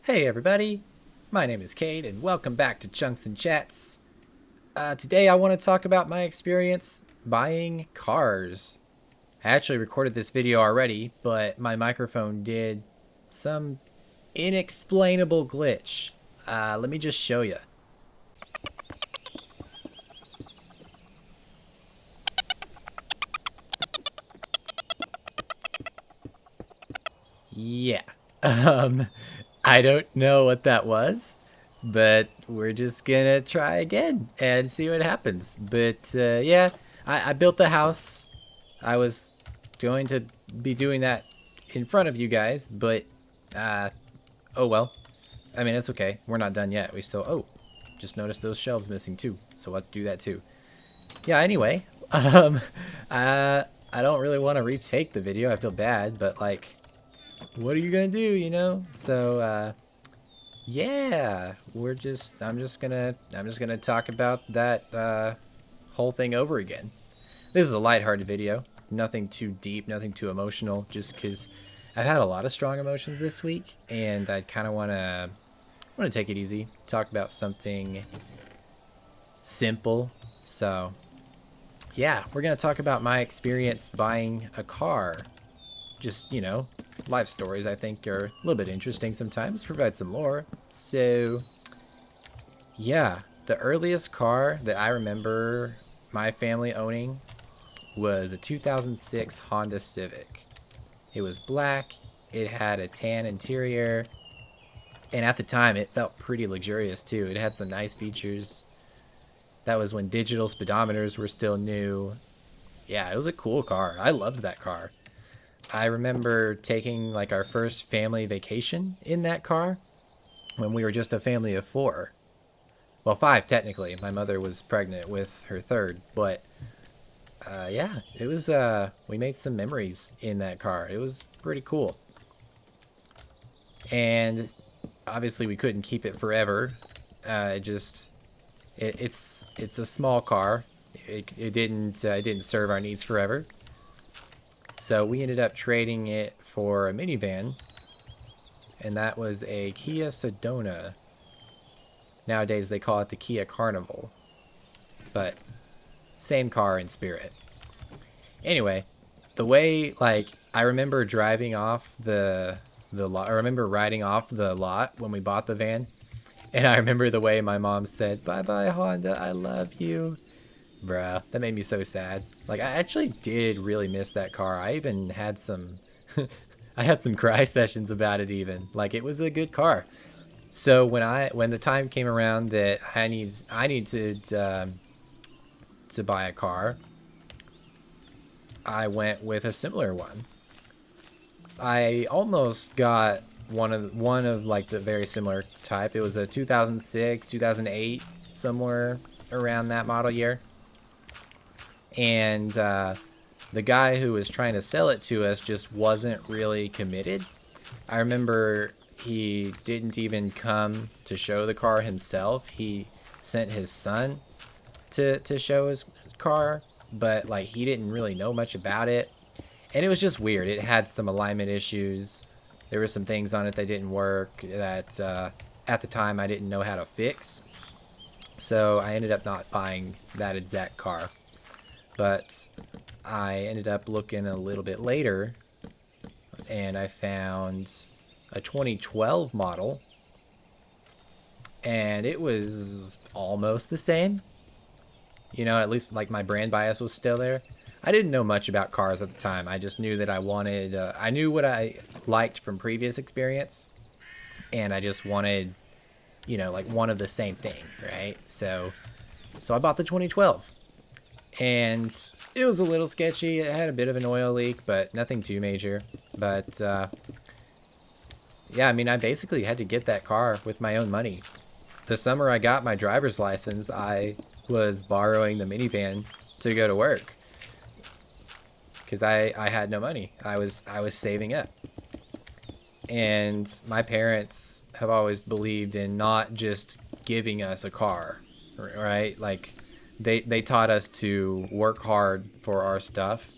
Hey everybody, my name is Cade and welcome back to Chunks and Chats. Today I want to talk about my experience buying cars. I actually recorded this video already, but my microphone did some inexplainable glitch. Let me just show you. Yeah. Um, I don't know what that was, but we're just gonna try again and see what happens. But yeah, I built the house. I was going to be doing that in front of you guys, but uh, oh well. I mean, it's okay. We're not done yet. We still, oh, just noticed those shelves missing too. So I'll do that too. Yeah, anyway, um, I don't really want to retake the video. I feel bad, but like, what are you gonna do, you know? So, yeah, I'm just gonna talk about that, whole thing over again. This is a lighthearted video. Nothing too deep, nothing too emotional, just because I've had a lot of strong emotions this week, and I kind of want to take it easy, talk about something simple. So, yeah, we're gonna talk about my experience buying a car. Just, life stories I think are a little bit interesting sometimes, provide some lore. So, yeah, the earliest car that I remember my family owning was a 2006 Honda Civic. It was black, it had a tan interior, and at the time it felt pretty luxurious too. It had some nice features. That was when digital speedometers were still new. Yeah, it was a cool car. I loved that car. I remember taking like our first family vacation in that car when we were just a family of four. Well, five technically. My mother was pregnant with her third, but yeah, it was. We made some memories in that car. It was pretty cool, and obviously we couldn't keep it forever. It's a small car. It didn't serve our needs forever. So we ended up trading it for a minivan, and that was a Kia Sedona. Nowadays they call it the Kia Carnival, but same car in spirit. Anyway, the way like I remember driving off the lot. I remember riding off the lot when we bought the van, and I remember the way my mom said, "Bye bye Honda, I love you." Bruh, that made me so sad. Like, I actually did really miss that car. I even had some, I had some cry sessions about it even. Like, it was a good car. So when the time came around that I needed to buy a car, I went with a similar one. I almost got one of like the very similar type. It was a 2006, 2008, somewhere around that model year. And the guy who was trying to sell it to us just wasn't really committed. I remember he didn't even come to show the car himself. He sent his son to show his car, but like he didn't really know much about it. And it was just weird. It had some alignment issues. There were some things on it that didn't work that at the time I didn't know how to fix. So I ended up not buying that exact car. But I ended up looking a little bit later and I found a 2012 model, and it was almost the same. At least like my brand bias was still there. I didn't know much about cars at the time. I just knew that I knew what I liked from previous experience, and I just wanted, like one of the same thing, right? So I bought the 2012. And it was a little sketchy. It had a bit of an oil leak, but nothing too major. But yeah, I mean, I basically had to get that car with my own money. The summer I got my driver's license, I was borrowing the minivan to go to work because I had no money. I was saving up. And my parents have always believed in not just giving us a car, right? Like they taught us to work hard for our stuff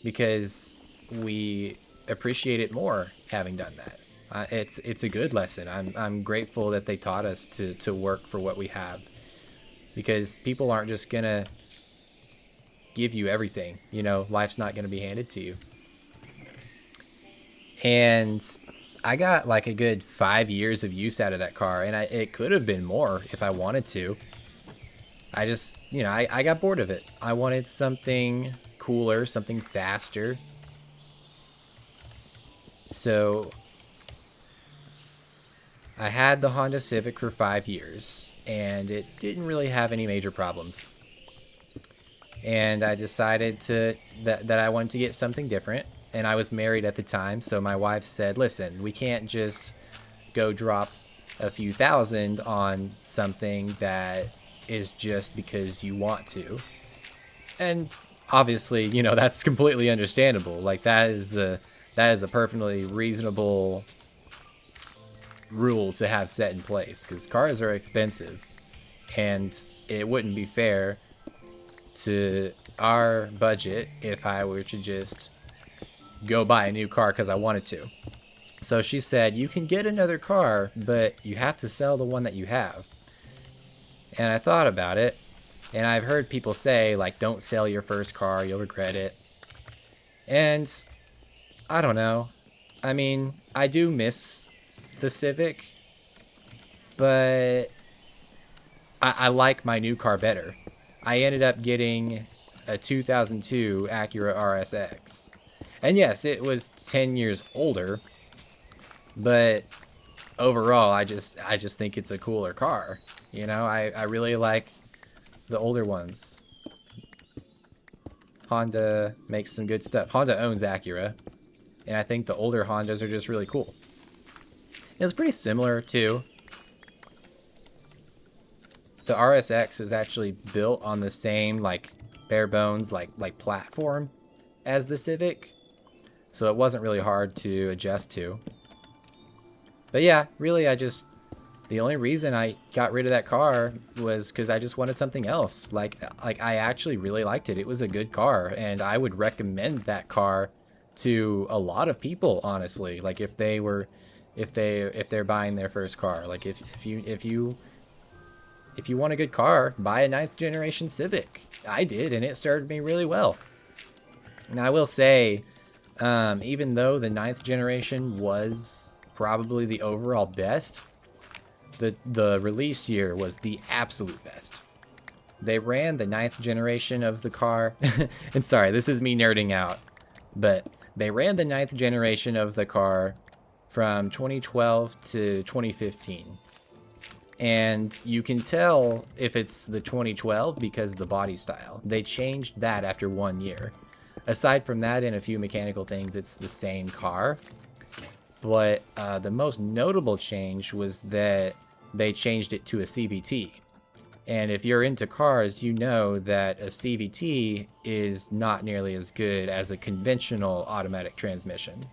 because we appreciate it more having done that. It's a good lesson. I'm grateful that they taught us to work for what we have, because people aren't just gonna give you everything. You know, life's not gonna be handed to you. And I got like a good 5 years of use out of that car, and it could have been more if I wanted to. I just, I got bored of it. I wanted something cooler, something faster. So I had the Honda Civic for 5 years, and it didn't really have any major problems. And I decided that I wanted to get something different. And I was married at the time, so my wife said, "Listen, we can't just go drop a few thousand on something that is just because you want to." And obviously, that's completely understandable. Like that is a perfectly reasonable rule to have set in place, because cars are expensive, and it wouldn't be fair to our budget if I were to just go buy a new car because I wanted to. So she said, "You can get another car, but you have to sell the one that you have." And I thought about it, and I've heard people say, like, don't sell your first car, you'll regret it. And I don't know. I mean, I do miss the Civic, but I like my new car better. I ended up getting a 2002 Acura RSX. And yes, it was 10 years older, but overall, I just think it's a cooler car. I really like the older ones. Honda makes some good stuff. Honda owns Acura, and I think the older Hondas are just really cool. It was pretty similar too. The RSX is actually built on the same like bare bones like platform as the Civic, so it wasn't really hard to adjust to. But yeah, really, the only reason I got rid of that car was because I just wanted something else. Like I actually really liked it. It was a good car, and I would recommend that car to a lot of people, honestly. Like if they're buying their first car. Like if you want a good car, buy a ninth generation Civic. I did, and it served me really well. And I will say, even though the ninth generation was probably the overall best, the release year was the absolute best. They ran the ninth generation of the car, and sorry, this is me nerding out, but they ran the ninth generation of the car from 2012 to 2015. And you can tell if it's the 2012 because of the body style. They changed that after 1 year. Aside from that and a few mechanical things, it's the same car. But the most notable change was that they changed it to a CVT. And if you're into cars, you know that a CVT is not nearly as good as a conventional automatic transmission.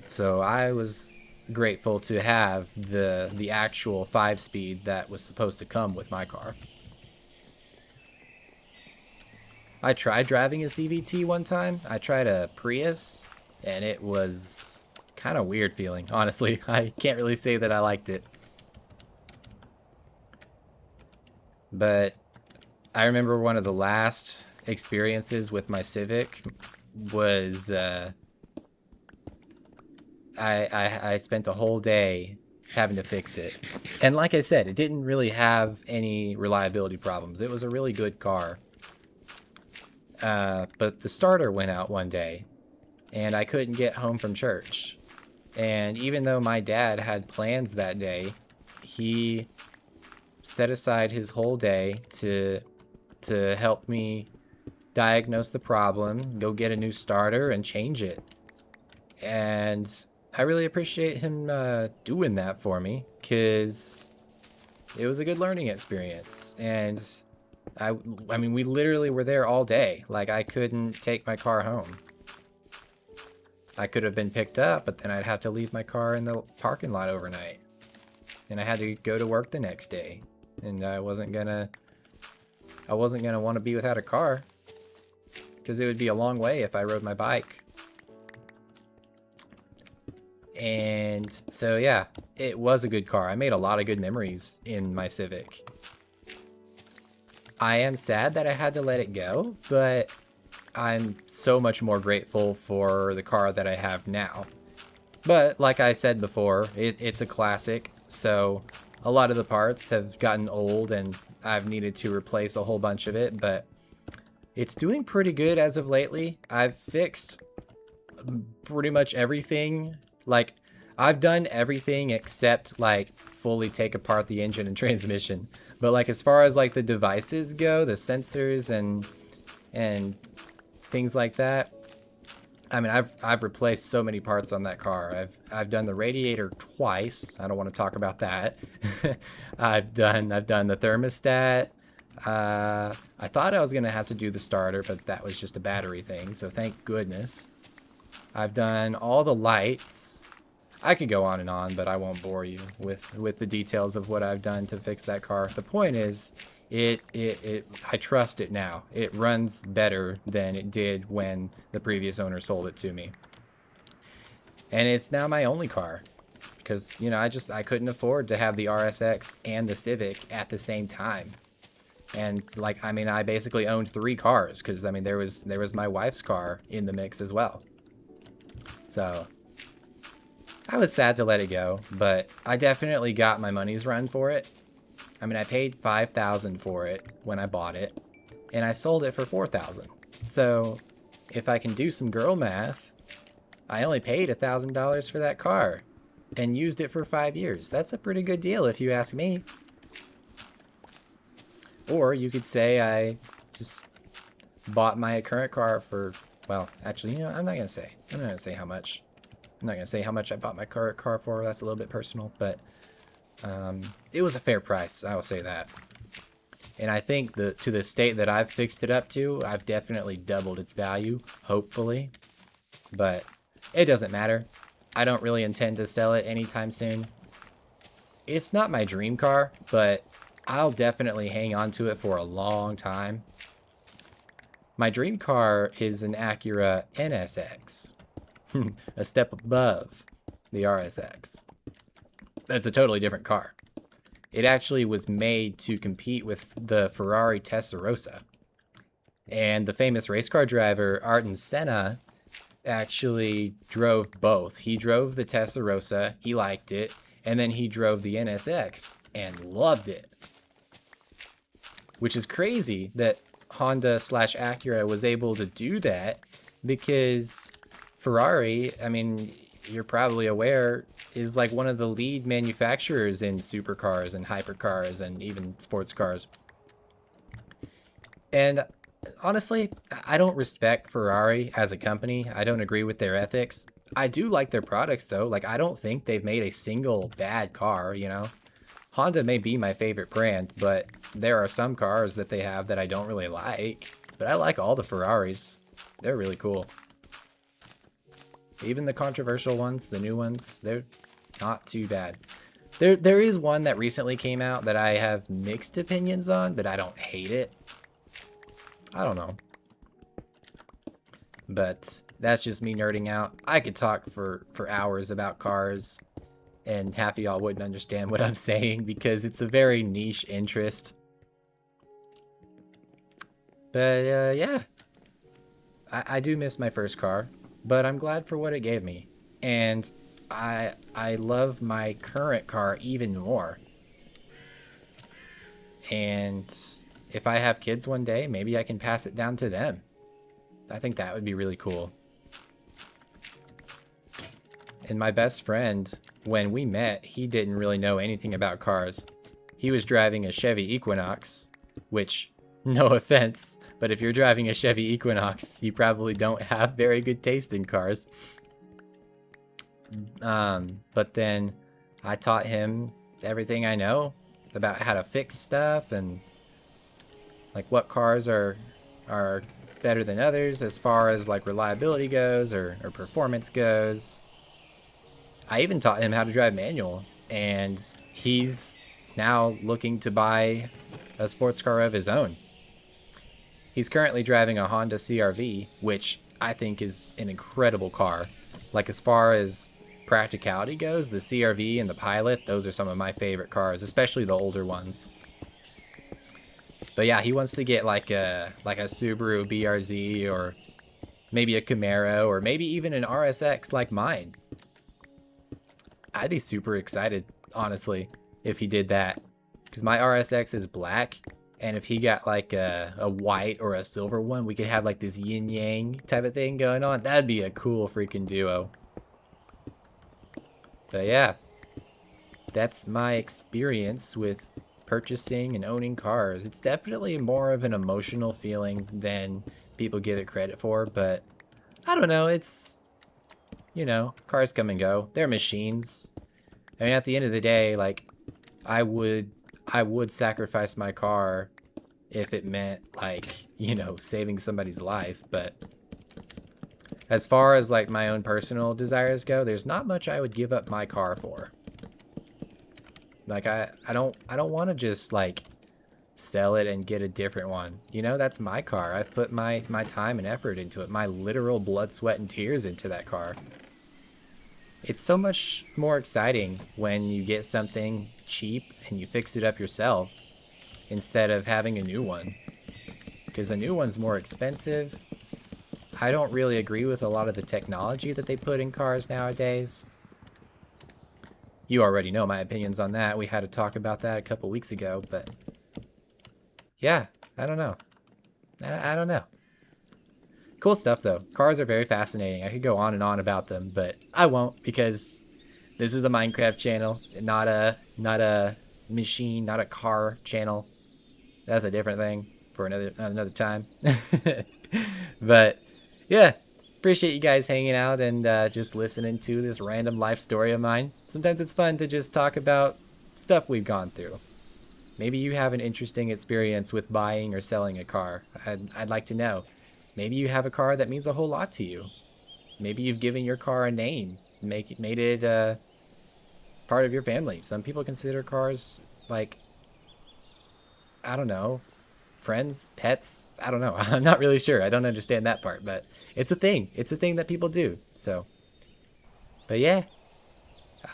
So I was grateful to have the actual 5-speed that was supposed to come with my car. I tried driving a CVT one time. I tried a Prius, and it was kind of weird feeling, honestly. I can't really say that I liked it. But I remember one of the last experiences with my Civic was I spent a whole day having to fix it. And like I said, it didn't really have any reliability problems. It was a really good car. But the starter went out one day, and I couldn't get home from church. And even though my dad had plans that day, he set aside his whole day to help me diagnose the problem, go get a new starter, and change it. And I really appreciate him doing that for me, because it was a good learning experience. And I mean, we literally were there all day. Like, I couldn't take my car home. I could have been picked up, but then I'd have to leave my car in the parking lot overnight. And I had to go to work the next day. And I wasn't gonna want to be without a car, because it would be a long way if I rode my bike. And so, yeah, it was a good car. I made a lot of good memories in my Civic. I am sad that I had to let it go, but I'm so much more grateful for the car that I have now. But like I said before, it's a classic, so a lot of the parts have gotten old and I've needed to replace a whole bunch of it, but it's doing pretty good as of lately. I've fixed pretty much everything. Like, I've done everything except, like, fully take apart the engine and transmission. But, like, as far as, like, the devices go, the sensors and things like that, I mean, I've replaced so many parts on that car. I've done the radiator twice. I don't want to talk about that. I've done the thermostat. I thought I was gonna have to do the starter, but that was just a battery thing. So thank goodness. I've done all the lights. I could go on and on, but I won't bore you with the details of what I've done to fix that car. The point is, I trust it now. It runs better than it did when the previous owner sold it to me. And it's now my only car because, you know, I couldn't afford to have the RSX and the Civic at the same time. And like, I mean, I basically owned 3 cars because, I mean, there was my wife's car in the mix as well. So I was sad to let it go, but I definitely got my money's run for it. I mean, I paid $5,000 for it when I bought it, and I sold it for $4,000. So if I can do some girl math, I only paid $1,000 for that car and used it for 5 years. That's a pretty good deal if you ask me. Or you could say I just bought my current car for, well, actually, you know, I'm not going to say. I'm not going to say how much. I'm not going to say how much I bought my current car for. That's a little bit personal, but it was a fair price. I will say that. And I think to the state that I've fixed it up to, I've definitely doubled its value, hopefully. But it doesn't matter. I don't really intend to sell it anytime soon. It's not my dream car, but I'll definitely hang on to it for a long time. My dream car is an Acura NSX, a step above the RSX. That's a totally different car. It actually was made to compete with the Ferrari Testarossa. And the famous race car driver, Ayrton Senna, actually drove both. He drove the Testarossa, he liked it, and then he drove the NSX and loved it. Which is crazy that Honda/Acura was able to do that because Ferrari, I mean, you're probably aware, is like one of the lead manufacturers in supercars and hypercars and even sports cars. And honestly, I don't respect Ferrari as a company. I don't agree with their ethics. I do like their products though. Like, I don't think they've made a single bad car, you know? Honda may be my favorite brand, but there are some cars that they have that I don't really like. But I like all the Ferraris. They're really cool. Even the controversial ones, the new ones, they're not too bad. There is one that recently came out that I have mixed opinions on, but I don't hate it. I don't know. But that's just me nerding out. I could talk for hours about cars, and half of y'all wouldn't understand what I'm saying because it's a very niche interest. But yeah, I do miss my first car, but I'm glad for what it gave me. And I love my current car even more. And if I have kids one day, maybe I can pass it down to them. I think that would be really cool. And my best friend, when we met, he didn't really know anything about cars. He was driving a Chevy Equinox, which, no offense, but if you're driving a Chevy Equinox, you probably don't have very good taste in cars. But then I taught him everything I know about how to fix stuff and like what cars are better than others as far as like reliability goes or performance goes. I even taught him how to drive manual, and he's now looking to buy a sports car of his own. He's currently driving a Honda CR-V, which I think is an incredible car. Like, as far as practicality goes, the CRV and the Pilot, those are some of my favorite cars, especially the older ones. But yeah, he wants to get like a Subaru BRZ, or maybe a Camaro, or maybe even an RSX like mine. I'd be super excited, honestly, if he did that. Because my RSX is black, and if he got like a white or a silver one, we could have like this yin-yang type of thing going on. That'd be a cool freaking duo. But yeah, that's my experience with purchasing and owning cars. It's definitely more of an emotional feeling than people give it credit for, but I don't know, it's, you know, cars come and go. They're machines. I mean, at the end of the day, like, I would sacrifice my car if it meant, like, you know, saving somebody's life, but as far as like my own personal desires go, there's not much I would give up my car for. Like I don't want to just like sell it and get a different one. You know, that's my car. I've put my time and effort into it, my literal blood, sweat, and tears into that car. It's so much more exciting when you get something cheap and you fix it up yourself instead of having a new one. Because a new one's more expensive. I don't really agree with a lot of the technology that they put in cars nowadays. You already know my opinions on that. We had a talk about that a couple weeks ago, but yeah, I don't know. I don't know. Cool stuff though. Cars are very fascinating. I could go on and on about them, but I won't, because this is the Minecraft channel, not a machine, not a car channel. That's a different thing for another time. But yeah, appreciate you guys hanging out and just listening to this random life story of mine. Sometimes it's fun to just talk about stuff we've gone through. Maybe you have an interesting experience with buying or selling a car. I'd like to know. Maybe you have a car that means a whole lot to you. Maybe you've given your car a name, made it part of your family. Some people consider cars like, I don't know, friends, pets. I don't know. I'm not really sure. I don't understand that part, but it's a thing. It's a thing that people do. So, but yeah,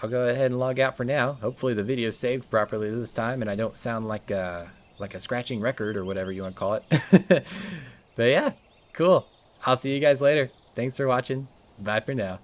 I'll go ahead and log out for now. Hopefully the video's saved properly this time and I don't sound like a scratching record or whatever you want to call it. But yeah, cool. I'll see you guys later. Thanks for watching. Bye for now.